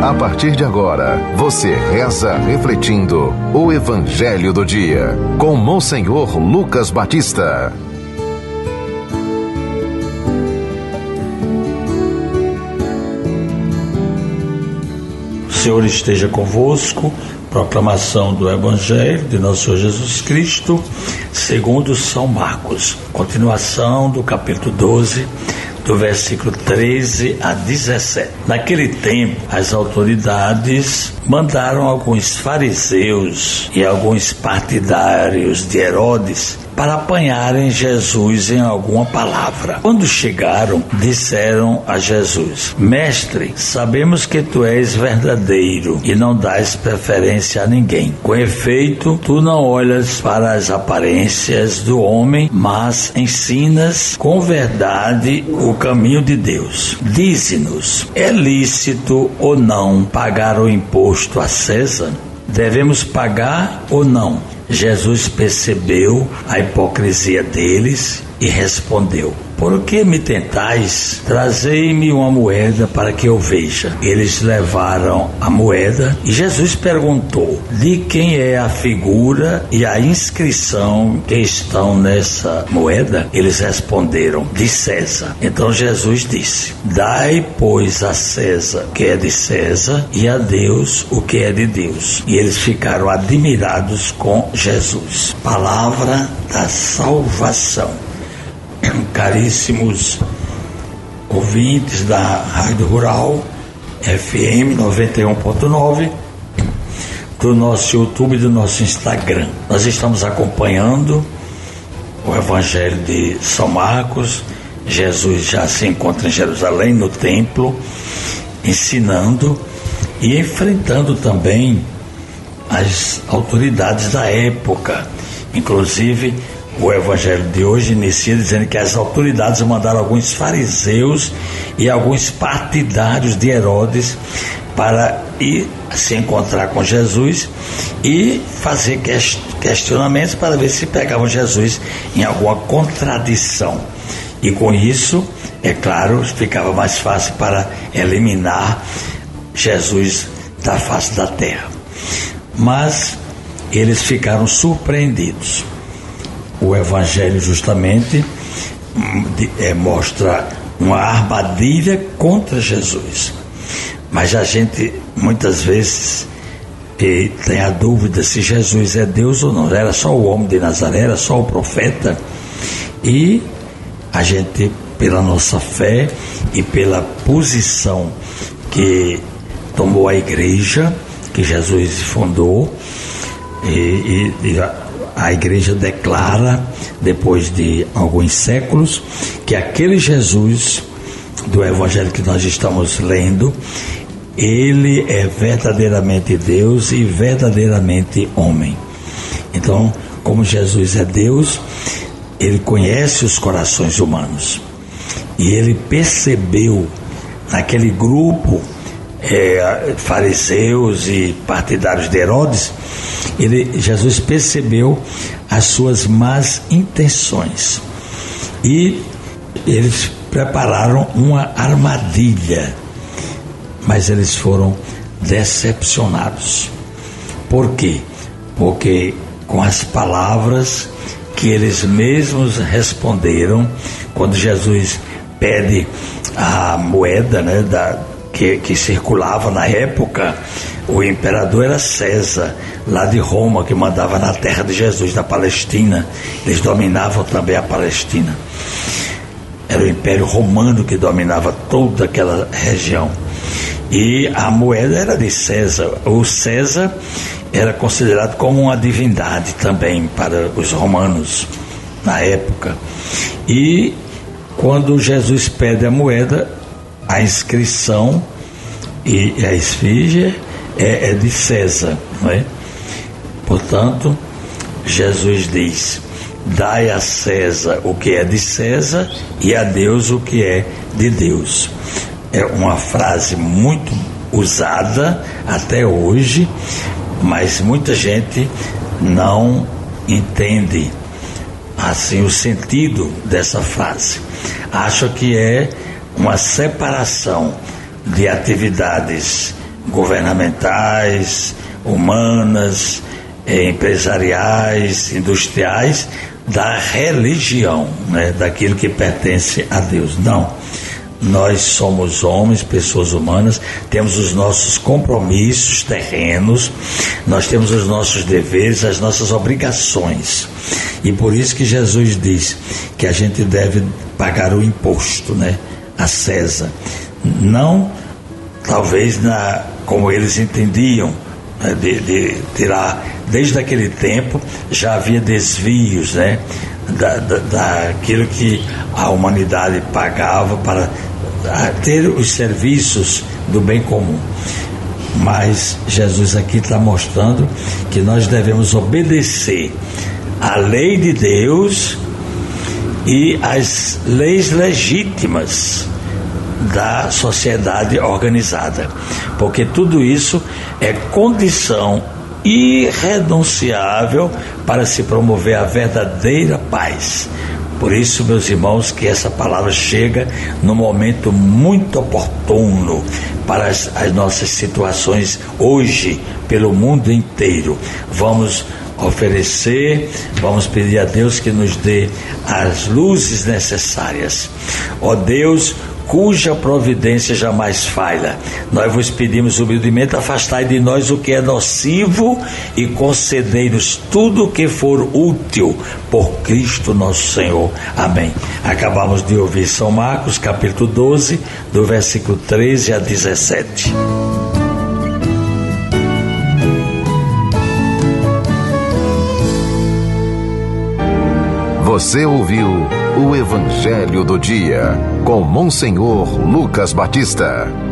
A partir de agora, você reza refletindo o Evangelho do Dia, com Monsenhor Lucas Batista. O Senhor esteja convosco. Proclamação do Evangelho de nosso Senhor Jesus Cristo, segundo São Marcos. Continuação do capítulo 12, do versículo 13 a 17. Naquele tempo, as autoridades mandaram alguns fariseus e alguns partidários de Herodes para apanharem Jesus em alguma palavra. Quando chegaram, disseram a Jesus: Mestre, sabemos que tu és verdadeiro e não dás preferência a ninguém. Com efeito, tu não olhas para as aparências do homem, mas ensinas com verdade o caminho de Deus. Dize-nos, é lícito ou não pagar o imposto a César? Devemos pagar ou não? Jesus percebeu a hipocrisia deles e respondeu: Por que me tentais? Trazei-me uma moeda para que eu veja. Eles levaram a moeda e Jesus perguntou: De quem é a figura e a inscrição que estão nessa moeda? Eles responderam: De César. Então Jesus disse: Dai, pois, a César o que é de César e a Deus o que é de Deus. E eles ficaram admirados com Jesus. Palavra da salvação. Caríssimos ouvintes da Rádio Rural FM 91.9, do nosso YouTube e do nosso Instagram. Nós estamos acompanhando o Evangelho de São Marcos. Jesus já se encontra em Jerusalém, no templo, ensinando e enfrentando também as autoridades da época. Inclusive, o Evangelho de hoje inicia dizendo que as autoridades mandaram alguns fariseus e alguns partidários de Herodes para ir se encontrar com Jesus e fazer questionamentos para ver se pegavam Jesus em alguma contradição. E com isso, é claro, ficava mais fácil para eliminar Jesus da face da terra. Mas eles ficaram surpreendidos. O Evangelho justamente mostra uma armadilha contra Jesus. Mas a gente muitas vezes tem a dúvida se Jesus é Deus ou não. Era só o homem de Nazaré, era só o profeta. E a gente, pela nossa fé e pela posição que tomou a igreja, que Jesus fundou, a igreja declara, depois de alguns séculos, que aquele Jesus do Evangelho que nós estamos lendo, ele é verdadeiramente Deus e verdadeiramente homem. Então, como Jesus é Deus, ele conhece os corações humanos. E ele percebeu naquele grupo fariseus e partidários de Herodes, Jesus percebeu as suas más intenções e eles prepararam uma armadilha, mas eles foram decepcionados. Por quê? Porque com as palavras que eles mesmos responderam, quando Jesus pede a moeda, né, que circulava na época, o imperador era César, lá de Roma, que mandava na terra de Jesus, na Palestina. Eles dominavam também a Palestina. Era o Império Romano que dominava toda aquela região. E a moeda era de César. O César era considerado como uma divindade também para os romanos na época. E quando Jesus pede a moeda, a inscrição e a esfinge é de César, não é? Portanto, Jesus diz: dai a César o que é de César e a Deus o que é de Deus. É uma frase muito usada até hoje, mas muita gente não entende assim o sentido dessa frase. Acha que é uma separação de atividades governamentais, humanas, empresariais, industriais, da religião, né? Daquilo que pertence a Deus. Não. Nós somos homens, pessoas humanas, temos os nossos compromissos terrenos, nós temos os nossos deveres, as nossas obrigações. E por isso que Jesus diz que a gente deve pagar o imposto, né, a César. Não, talvez, como eles entendiam, né, de tirar. Desde aquele tempo já havia desvios, né, daquilo que a humanidade pagava para ter os serviços do bem comum. Mas Jesus aqui está mostrando que nós devemos obedecer à lei de Deus e às leis legítimas da sociedade organizada, porque tudo isso é condição irrenunciável para se promover a verdadeira paz. Por isso, meus irmãos, que essa palavra chega num momento muito oportuno para as nossas situações hoje, pelo mundo inteiro. Vamos oferecer, vamos pedir a Deus que nos dê as luzes necessárias. Ó Deus, cuja providência jamais falha, nós vos pedimos humildemente, afastai de nós o que é nocivo e concedei-nos tudo o que for útil por Cristo nosso Senhor. Amém. Acabamos de ouvir São Marcos, capítulo 12, do versículo 13 a 17. Você ouviu o Evangelho do Dia, com Monsenhor Lucas Batista.